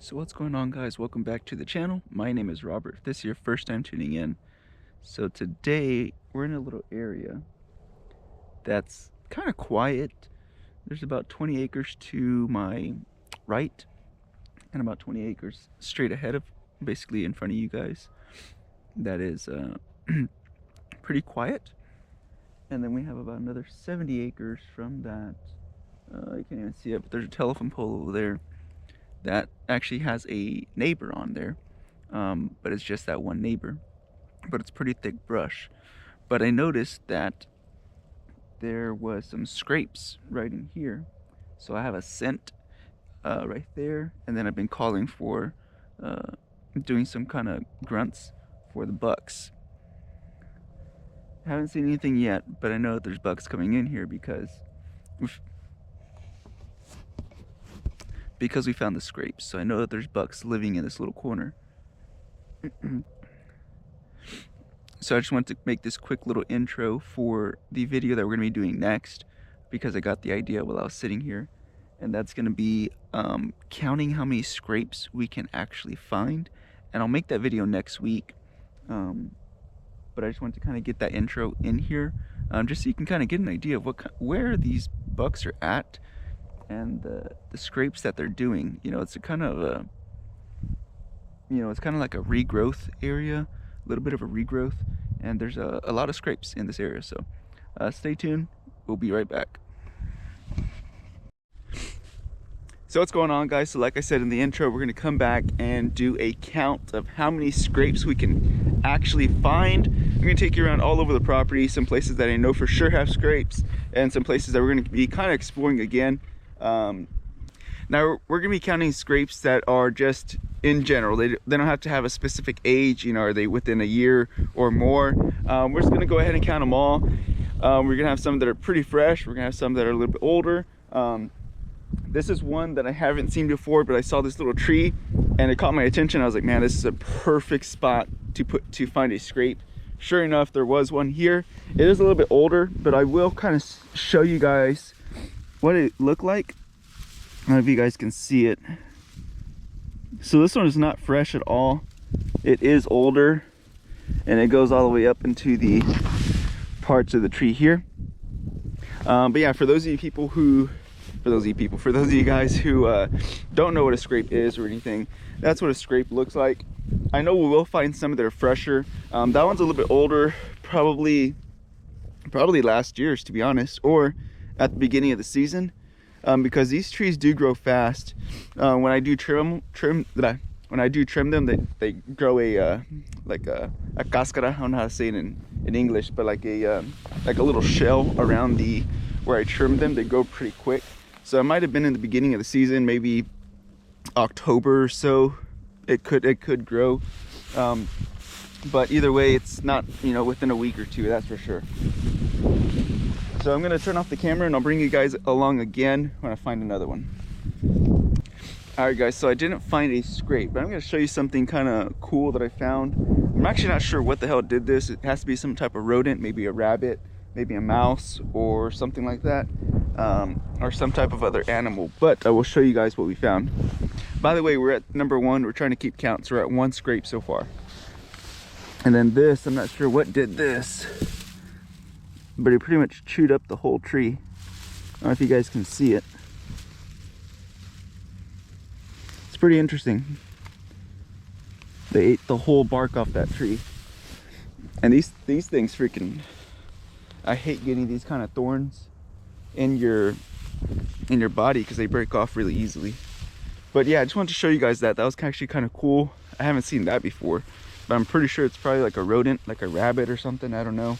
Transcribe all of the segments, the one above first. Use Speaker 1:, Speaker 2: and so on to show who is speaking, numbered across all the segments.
Speaker 1: So what's going on, guys? Welcome back to the channel. My name is Robert. If this is your first time tuning in, so today we're in a little area that's kind of quiet. There's about 20 acres to my right and about 20 acres straight ahead of, basically in front of you guys. That is pretty quiet. And then we have about another 70 acres from that. You can't even see it, but there's a telephone pole over there that actually has a neighbor on there, but it's just that one neighbor, but it's pretty thick brush. But I noticed that there was some scrapes right in here, so I have a scent right there, and then I've been calling for doing some kind of grunts for the bucks. I haven't seen anything yet, but I know that there's bucks coming in here because we found the scrapes. So I know that there's bucks living in this little corner. So I just want to make this quick little intro for the video that we're going to be doing next, because I got the idea while I was sitting here, and that's going to be counting how many scrapes we can actually find. And I'll make that video next week, but I just want to kind of get that intro in here, just so you can kind of get an idea of where these bucks are at and the scrapes that they're doing. You know, it's a kind of a, it's kind of like a regrowth area, a little bit of a regrowth, and there's a lot of scrapes in this area. So stay tuned, we'll be right back. So what's going on, guys? So like I said in the intro, we're gonna come back and do a count of how many scrapes we can actually find. I'm gonna take you around all over the property, some places that I know for sure have scrapes, and some places that we're gonna be kind of exploring again. Now we're gonna be counting scrapes that are just in general. They don't have to have a specific age. You know, are they within a year or more? We're just gonna go ahead and count them all. We're gonna have some that are pretty fresh. We're gonna have some that are a little bit older. This is one that I haven't seen before, but I saw this little tree and it caught my attention. I was like, man, this is a perfect spot to find a scrape. Sure enough, there was one here. It is a little bit older, but I will kind of show you guys what it looked like. I don't know if you guys can see it. So this one is not fresh at all. It is older, and it goes all the way up into the parts of the tree here. But yeah, for those of you guys who don't know what a scrape is or anything, that's what a scrape looks like. I know we will find some that are fresher. That one's a little bit older, probably last year's, to be honest, or at the beginning of the season, because these trees do grow fast. When I do trim them, they grow a like a cáscara. I don't know how to say it in English, but like a little shell around where I trim them. They grow pretty quick. So it might have been in the beginning of the season, maybe October or so. It could grow, but either way, it's not, within a week or two, that's for sure. So I'm gonna turn off the camera and I'll bring you guys along again when I find another one. All right, guys, so I didn't find a scrape, but I'm gonna show you something kind of cool that I found. I'm actually not sure what the hell did this. It has to be some type of rodent, maybe a rabbit, maybe a mouse or something like that, or some type of other animal, but I will show you guys what we found. By the way, we're at number 1. We're trying to keep count, so we're at 1 scrape so far. And then this, I'm not sure what did this, but it pretty much chewed up the whole tree. I don't know if you guys can see it. It's pretty interesting. They ate the whole bark off that tree. And these things freaking, I hate getting these kind of thorns in your body because they break off really easily. But yeah, I just wanted to show you guys that. That was actually kind of cool. I haven't seen that before, but I'm pretty sure it's probably like a rodent, like a rabbit or something. I don't know.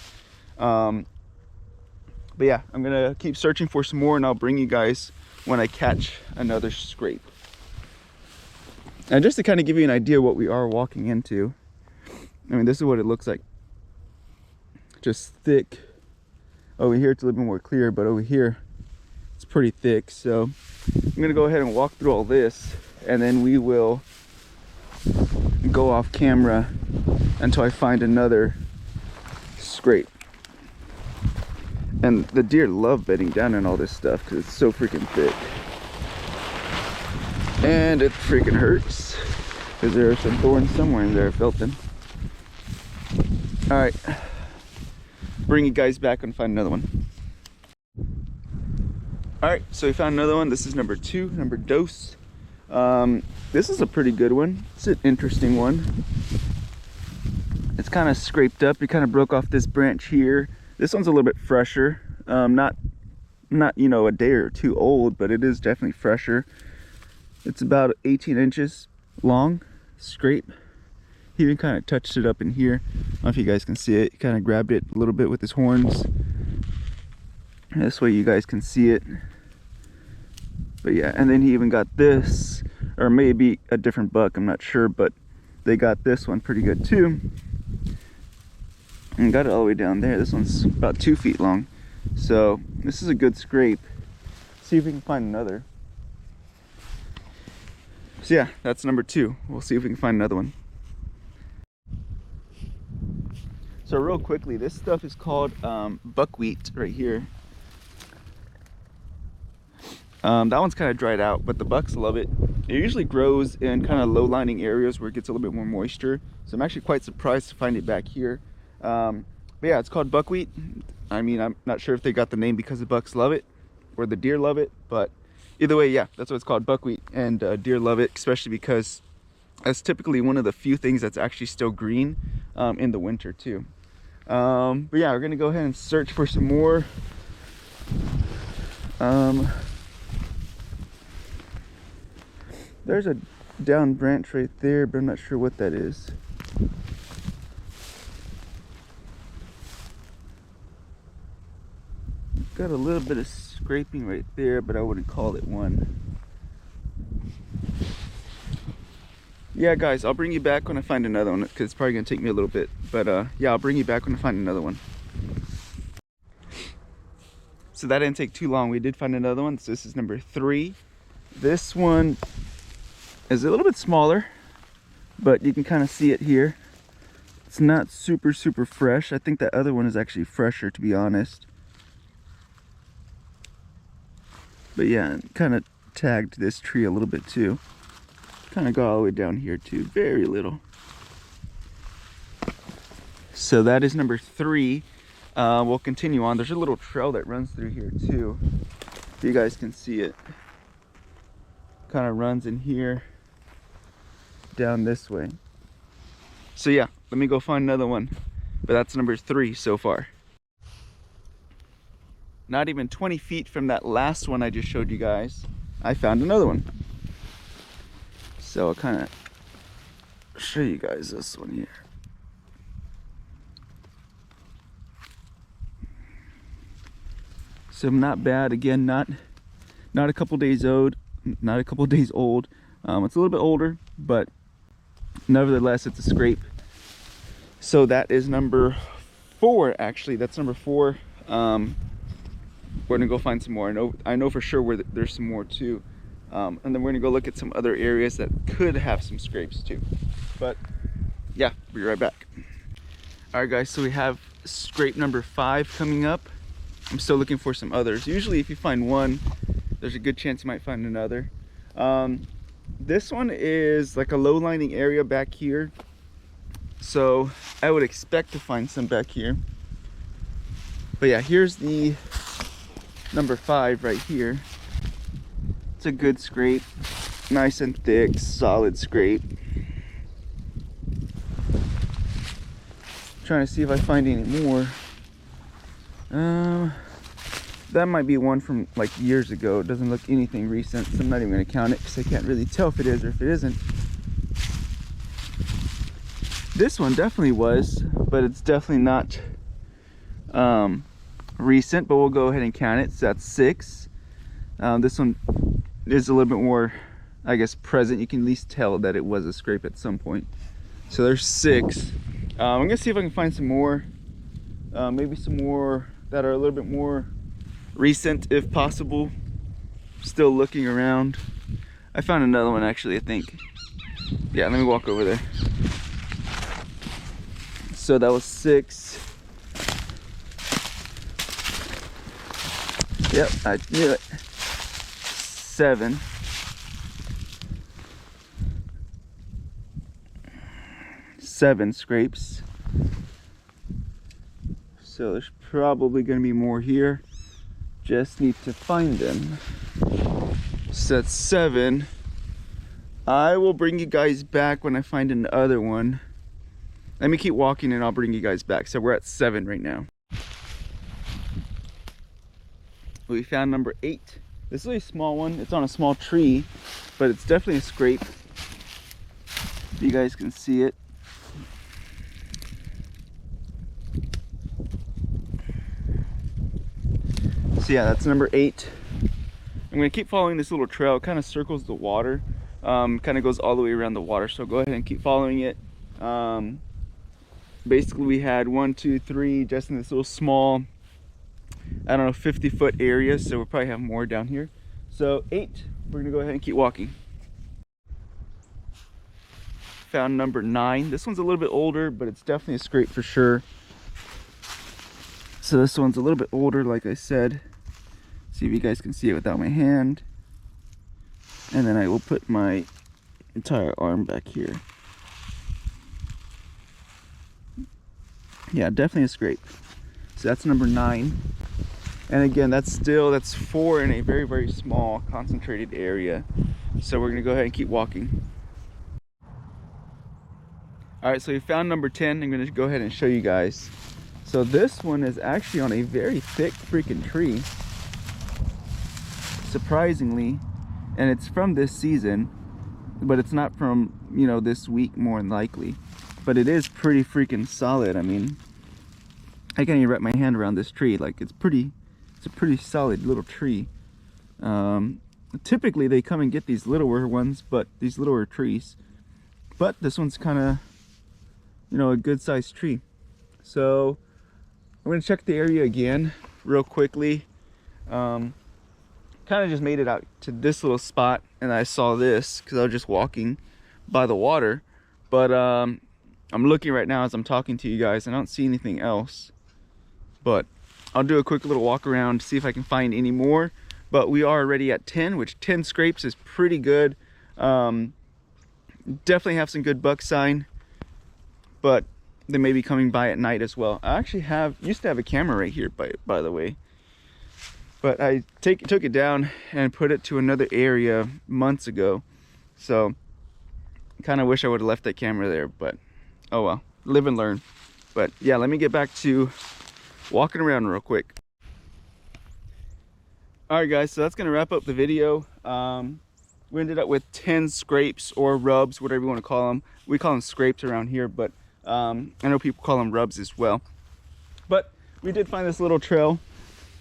Speaker 1: But yeah, I'm gonna keep searching for some more, and I'll bring you guys when I catch another scrape. And just to kind of give you an idea what we are walking into, I mean, this is what it looks like. Just thick. Over here it's a little bit more clear, but over here it's pretty thick. So I'm gonna go ahead and walk through all this, and then we will go off camera until I find another scrape. And the deer love bedding down in all this stuff because it's so freaking thick. And it freaking hurts because there are some thorns somewhere in there. I felt them. All right, bring you guys back and find another one. All right, so we found another one. This is number 2, number dose. This is a pretty good one. It's an interesting one. It's kind of scraped up. It kind of broke off this branch here. This one's a little bit fresher. Not you know, a day or two old, but it is definitely fresher. It's about 18 inches long, scrape. He even kind of touched it up in here. I don't know if you guys can see it. He kind of grabbed it a little bit with his horns. This way you guys can see it. But yeah, and then he even got this, or maybe a different buck, I'm not sure, but they got this one pretty good too. And got it all the way down there. This one's about 2 feet long. So this is a good scrape. See if we can find another. So yeah, that's number 2. We'll see if we can find another one. So real quickly, this stuff is called buckwheat right here. That one's kind of dried out, but the bucks love it. It usually grows in kind of low-lying areas where it gets a little bit more moisture. So I'm actually quite surprised to find it back here. But yeah, it's called buckwheat. I mean, I'm not sure if they got the name because the bucks love it or the deer love it, but either way, yeah, that's what it's called, buckwheat. And deer love it, especially because that's typically one of the few things that's actually still green in the winter too. But yeah, we're gonna go ahead and search for some more. There's a down branch right there, but I'm not sure what that is. Got a little bit of scraping right there, but I wouldn't call it one. Yeah, guys, I'll bring you back when I find another one, because it's probably gonna take me a little bit. But yeah, I'll bring you back when I find another one. So that didn't take too long. We did find another one. So this is number 3. This one is a little bit smaller, but you can kind of see it here. It's not super fresh. I think that other one is actually fresher, to be honest. But yeah, kind of tagged this tree a little bit too. Kind of got all the way down here too, very little. So that is number 3. We'll continue on. There's a little trail that runs through here too. If you guys can see it. Kind of runs in here, down this way. So yeah, let me go find another one. But that's number 3 so far. Not even 20 feet from that last one I just showed you guys, I found another one. So I'll kind of show you guys this one here. So not bad. Again, not a couple days old. Not a couple days old. It's a little bit older, but nevertheless, it's a scrape. So that is number 4. Actually, that's number 4. We're gonna go find some more. I know for sure there's some more too. And then we're gonna go look at some other areas that could have some scrapes too. But yeah, be right back. All right, guys. So we have scrape number 5 coming up. I'm still looking for some others. Usually, if you find one, there's a good chance you might find another. This one is like a low-lying area back here, so I would expect to find some back here. But yeah, here's the number 5 right here. It's a good scrape, nice and thick, solid scrape. Trying to see if I find any more. That might be one from like years ago. It doesn't look anything recent, so I'm not even gonna count it because I can't really tell if it is or if it isn't. This one definitely was, but it's definitely not recent, but we'll go ahead and count it. So that's 6. This one is a little bit more, I guess, present. You can at least tell that it was a scrape at some point. So there's 6. I'm gonna see if I can find some more. Maybe some more that are a little bit more recent if possible. Still looking around. I found another one actually, I think. Yeah, let me walk over there. So that was 6. Yep, I knew it. 7. 7 scrapes. So there's probably going to be more here. Just need to find them. So that's 7. I will bring you guys back when I find another one. Let me keep walking and I'll bring you guys back. So we're at 7 right now. We found number 8. This is a small one. It's on a small tree, but it's definitely a scrape. You guys can see it. So yeah, that's number 8. I'm gonna keep following this little trail. It kind of circles the water, kind of goes all the way around the water. So go ahead and keep following it. Basically, we had 1, 2, 3 just in this little small, I don't know, 50-foot area. So we'll probably have more down here. So 8, we're gonna go ahead and keep walking. Found number 9. This one's a little bit older, but it's definitely a scrape for sure. So this one's a little bit older, like I said. See if you guys can see it without my hand. And then I will put my entire arm back here. Yeah, definitely a scrape. So that's number 9. And again, that's 4 in a very, very small concentrated area. So we're gonna go ahead and keep walking. All right, so we found number 10. I'm gonna go ahead and show you guys. So this one is actually on a very thick freaking tree, surprisingly, and it's from this season, but it's not from, you know, this week more than likely. But it is pretty freaking solid. I mean, I can't even wrap my hand around this tree. Like, it's a pretty solid little tree. Typically they come and get these littler ones, but these littler trees. But this one's kind of, you know, a good sized tree. So I'm gonna check the area again real quickly. Kind of just made it out to this little spot and I saw this because I was just walking by the water. But I'm looking right now as I'm talking to you guys and I don't see anything else. But I'll do a quick little walk around to see if I can find any more. But we are already at 10, which 10 scrapes is pretty good. Definitely have some good buck sign, but they may be coming by at night as well. I actually used to have a camera right here, by the way, but I took it down and put it to another area months ago. So kind of wish I would have left that camera there, but oh well, live and learn. But yeah, let me get back to walking around real quick. All right guys, so that's gonna wrap up the video. We ended up with 10 scrapes or rubs, whatever you want to call them. We call them scrapes around here, but I know people call them rubs as well. But we did find this little trail.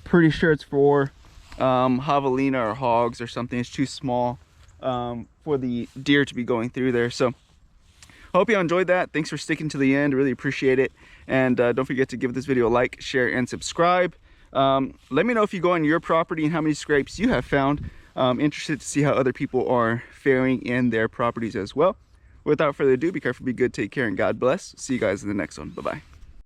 Speaker 1: Pretty sure it's for javelina or hogs or something. It's too small for the deer to be going through there. So hope you enjoyed that. Thanks for sticking to the end. Really appreciate it. And don't forget to give this video a like, share, and subscribe. Let me know if you go on your property and how many scrapes you have found. Interested to see how other people are faring in their properties as well. Without further ado, be careful, be good, take care, and God bless. See you guys in the next one. Bye-bye.